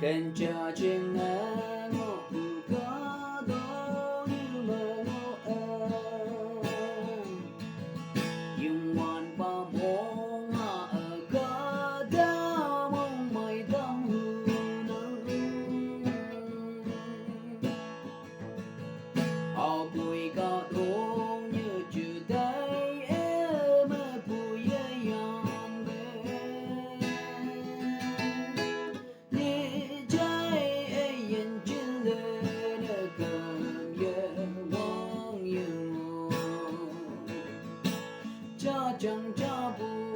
kèn cha trên ngang ngõ có đó như mơ ngõ em dùng hoàn ba mong ở có đau mong mày tâm hư nắng họ bùi có đố như chữ tay em bùi yam bé đi trái yên trên lên cầm ye mong yêu cha chẳng cha bùi